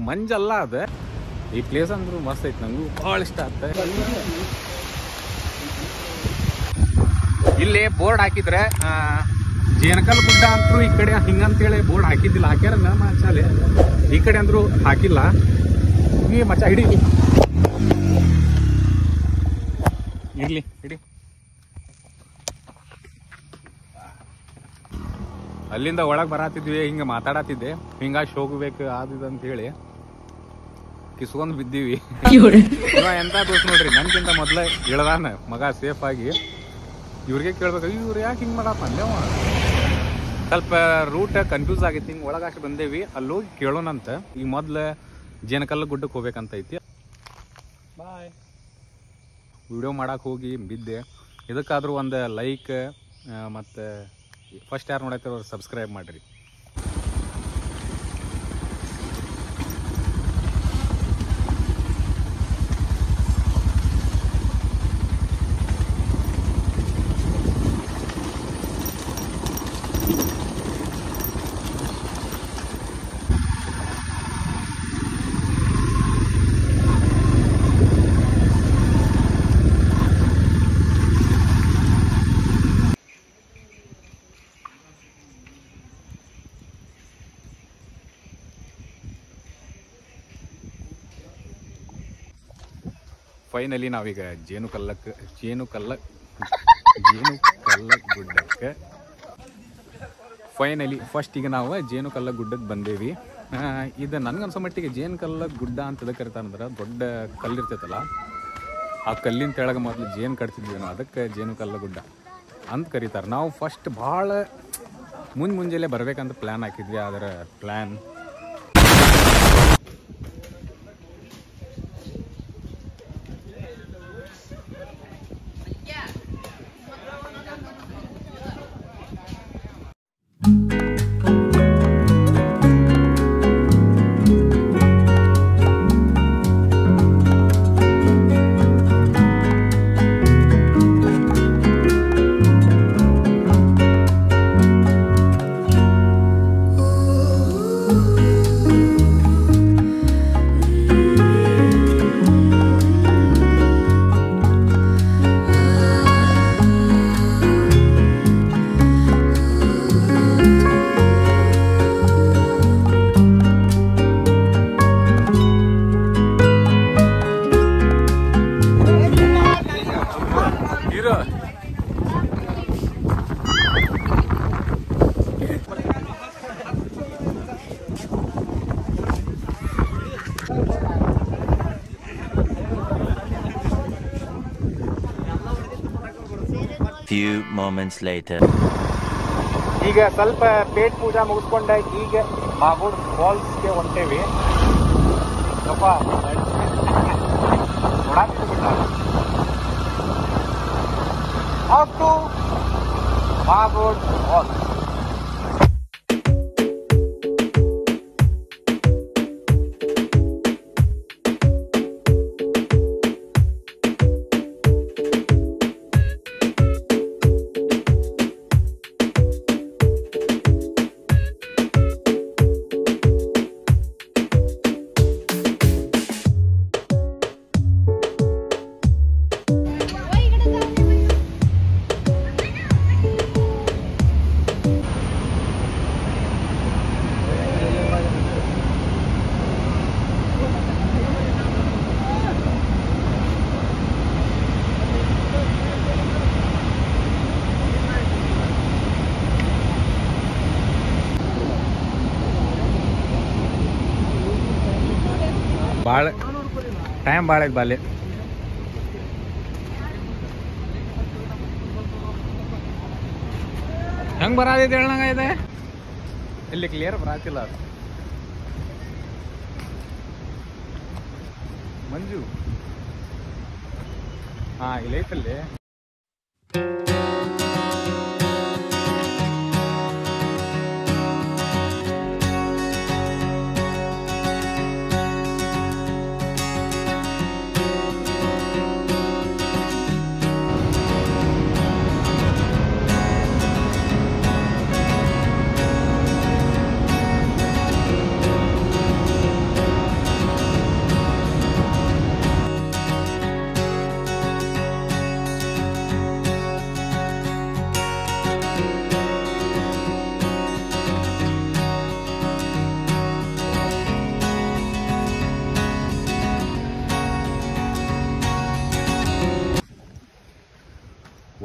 ಮಂಜಲ್ಲ ಅದ. ಈ ಪ್ಲೇಸ್ ಅಂದ್ರೂ ಮಸ್ತ್ ಐತಿ, ನಂಗೂ ಭಾಳ ಇಷ್ಟ ಆಗ್ತದೆ. ಇಲ್ಲಿ ಬೋರ್ಡ್ ಹಾಕಿದ್ರೆ ಜೇನಕಲ್ ಗುಡ್ಡ ಅಂತೂ ಈ ಕಡೆ ಹಿಂಗಂತೇಳಿ ಬೋರ್ಡ್ ಹಾಕಿದ್ದಿಲ್ಲ. ಹಾಕ್ಯಾರ ಮಚಾಲೆ, ಈ ಕಡೆ ಅಂದ್ರೂ ಹಾಕಿಲ್ಲ. ಈ ಮಚ ಹಿಡಿ, ಇರ್ಲಿ ಹಿಡಿ. ಅಲ್ಲಿಂದ ಒಳಗೆ ಬರತ್ತಿದ್ವಿ, ಹಿಂಗೆ ಮಾತಾಡತ್ತಿದ್ದೆ, ಹಿಂಗಾಗಿ ಹೋಗ್ಬೇಕು ಆದಿದ ಅಂತ ಹೇಳಿ ಕಿಸ್ಕೊಂಡ್ ಬಿದ್ದೀವಿ. ಎಂತ ದೋಸ್ತ್ ನೋಡ್ರಿ, ನನ್ಗಿಂತ ಮೊದ್ಲ ಇಳ್ದಾನ ಮಗ ಸೇಫ್ ಆಗಿ. ಇವ್ರಿಗೆ ಕೇಳ್ಬೇಕು, ಇವ್ರು ಯಾಕೆ ಹಿಂಗೆ ಮಾಡಪ್ಪ ಅಂದೇವ. ಸ್ವಲ್ಪ ರೂಟ್ ಕನ್ಫ್ಯೂಸ್ ಆಗೈತಿ. ಹಿಂಗೆ ಒಳಗಷ್ಟು ಬಂದೇವಿ, ಅಲ್ಲಿ ಹೋಗಿ ಕೇಳೋಣಂತ. ಈಗ ಮೊದ್ಲು ಜೇನಕಲ್ಲ ಗುಡ್ಡಕ್ಕೆ ಹೋಗ್ಬೇಕಂತ ಐತಿ. ಬಾಯ್. ವಿಡಿಯೋ ಮಾಡಕ್ಕೆ ಹೋಗಿ ಬಿದ್ದೆ. ಇದಕ್ಕಾದ್ರೂ ಒಂದು ಲೈಕ್ ಮತ್ತು ಫಸ್ಟ್ ಯಾರು ನೋಡತ್ತಿರೋ ಅವ್ರು ಸಬ್ಸ್ಕ್ರೈಬ್ ಮಾಡಿರಿ. ಫೈನಲಿ ನಾವೀಗ ಜೇನುಕಲ್ಲ ಗುಡ್ಡಕ್ಕೆ ಫೈನಲಿ ಫಸ್ಟ್ ಈಗ ನಾವು ಜೇನುಕಲ್ಲ ಗುಡ್ಡಕ್ಕೆ ಬಂದೇವಿ. ಇದು ನನ್ಗನ್ಸೋ ಮಟ್ಟಿಗೆ ಜೇನುಕಲ್ಲ ಗುಡ್ಡ ಅಂತ ಎದಕ್ಕೆ ಕರಿತಾರಂದ್ರೆ, ದೊಡ್ಡ ಕಲ್ಲಿರ್ತೈತಲ್ಲ, ಆ ಕಲ್ಲಿನ ಕೆಳಗೆ ಮೊದಲು ಜೇನು ಕಟ್ತಿದ್ವಿ ನಾವು, ಅದಕ್ಕೆ ಜೇನುಕಲ್ಲ ಗುಡ್ಡ ಅಂತ ಕರೀತಾರೆ. ನಾವು ಫಸ್ಟ್ ಭಾಳ ಮುಂಜಾನೆ ಬರ್ಬೇಕಂತ ಪ್ಲ್ಯಾನ್ ಹಾಕಿದ್ವಿ. ಅದರ ಪ್ಲ್ಯಾನ್ Few moments later. ಈಗ ಸ್ವಲ್ಪ ಪೇಟ್ ಪೂಜಾ ಮುಗಿಸ್ಕೊಂಡ ಈಗ ಮಾಗೋಡ್ ಫಾಲ್ಸ್ಗೆ ಹೊಂಟೇವಿ. Up to Magod falls. ಭಾಳ ಟೈಮ್ ಭಾಳ ಐತೆ ಬಾಲಿ. ಹೆಂಗೆ ಬರೋದೈತೆ ಹೇಳಂಗ ಇದೆ, ಇಲ್ಲಿ ಕ್ಲಿಯರ್ ಬರಾತಿಲ್ಲ ಅದು. ಮಂಜು ಹಾಂ ಇಲ್ಲೈತಲ್ಲಿ.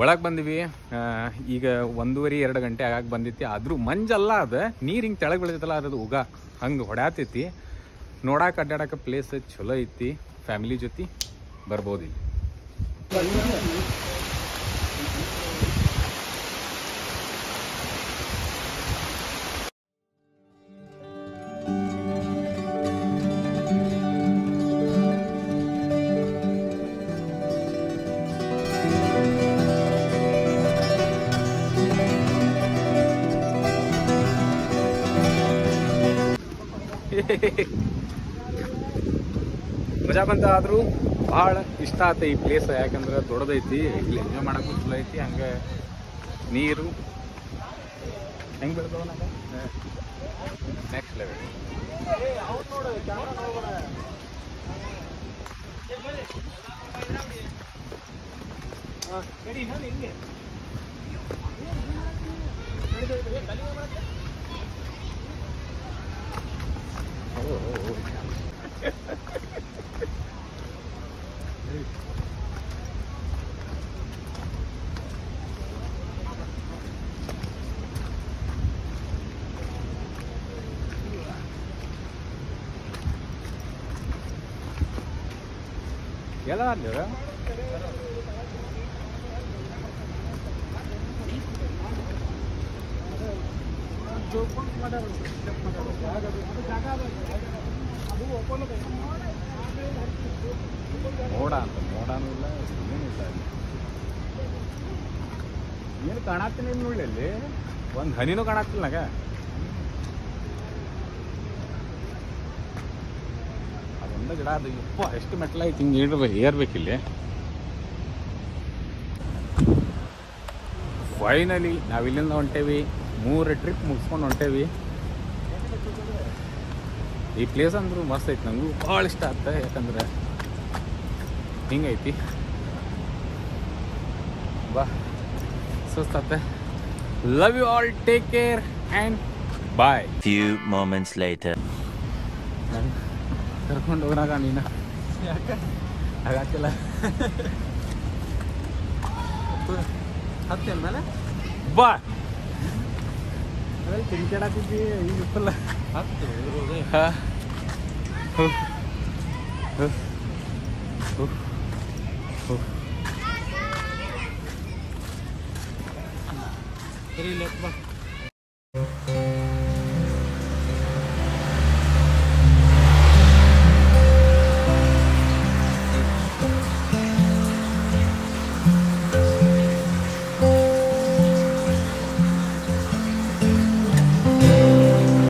ಒಳಗೆ ಬಂದ್ವಿ. ಈಗ 1:30-2 ಗಂಟೆ ಆಗಾಗ ಬಂದಿತ್ತು. ಆದರೂ ಮಂಜಲ್ಲ, ಅದು ನೀರು ಹಿಂಗೆ ತೆಳಗೆ ಬೀಳ್ತೈತಲ್ಲ, ಅದು ಉಗ ಹಂಗೆ ಹೊಡ್ಯಾತೈತಿ. ನೋಡಕ್ಕೆ ಅಡ್ಡಾಡಕ್ಕೆ ಪ್ಲೇಸ್ ಚಲೋ ಐತಿ. ಫ್ಯಾಮಿಲಿ ಜೊತೆ ಬರ್ಬೋದು ಇಲ್ಲಿ. ಮಜಾ ಬಂತ. ಆದ್ರೂ ಭಾಳ ಇಷ್ಟ ಆತ ಈ ಪ್ಲೇಸ್. ಯಾಕಂದ್ರೆ ದೊಡ್ಡದೈತಿ, ಇಲ್ಲಿ ಎಂಜಾಯ್ ಮಾಡಕ್ಕೂ ಚಲೋ ಐತಿ. ಹಂಗೆ ನೀರು ಹೆಂಗೆ ಬೆಳೆದವ ನೆಕ್ಸ್ಟ್ ಲೆವೆಲ್. ಎಲ್ಲ ಅಲ್ಲ ಮೋಡ ಅಂತ. ಮೋಡನೂ ಇಲ್ಲ, ಏನಿಲ್ಲ. ಏನು ಕಾಣತ್ತೀನಿ ನೋಡಿ, ಅಲ್ಲಿ ಒಂದು ಹನಿನೂ ಕಾಣತ್ತಿಲ್ಲ ನಾಗ. ಅದೊಂದು ಗಿಡ ಅದು. ಯಪ್ಪ ಎಷ್ಟು ಮೆಟ್ಲಾಯ್ತು, ಹಿಂಗೆ ಏರ್ಬೇಕಿಲ್ಲಿ. ಫೈನಲಿ ನಾವಿಲ್ಲಿಂದ ಹೊಂಟೇವಿ. 3 ಟ್ರಿಪ್ ಮುಗಿಸ್ಕೊಂಡು ಹೊಂಟೇವಿ. ಈ ಪ್ಲೇಸ್ ಅಂದ್ರೂ ಮಸ್ತ್ ಐತಿ. ನನಗೂ ಭಾಳ ಇಷ್ಟ ಆಗ್ತದೆ. ಯಾಕಂದ್ರೆ ಹಿಂಗೈತಿ. ಬಾ ಸುಸ್ತಾಗ್ತದೆ. Love you all, take care and bye. Few moments later. ನಾನು ಕರ್ಕೊಂಡು ಹೋಗ್ರಾಗ ನೀನು ಯಾಕೆ ಹಾಗಾಕಿಲ್ಲ. ಹತ್ತೇನು ಮೇಲೆ ಬಾ ಅದ್ರಲ್ಲಿ ತಿನ್ಕಾಡಾಕಿದ್ವಿ. ಈಗ ಫುಲ್ ಹತ್ತು. ಸರಿ, ಲೆಫ್ಟ್ ಬಾ.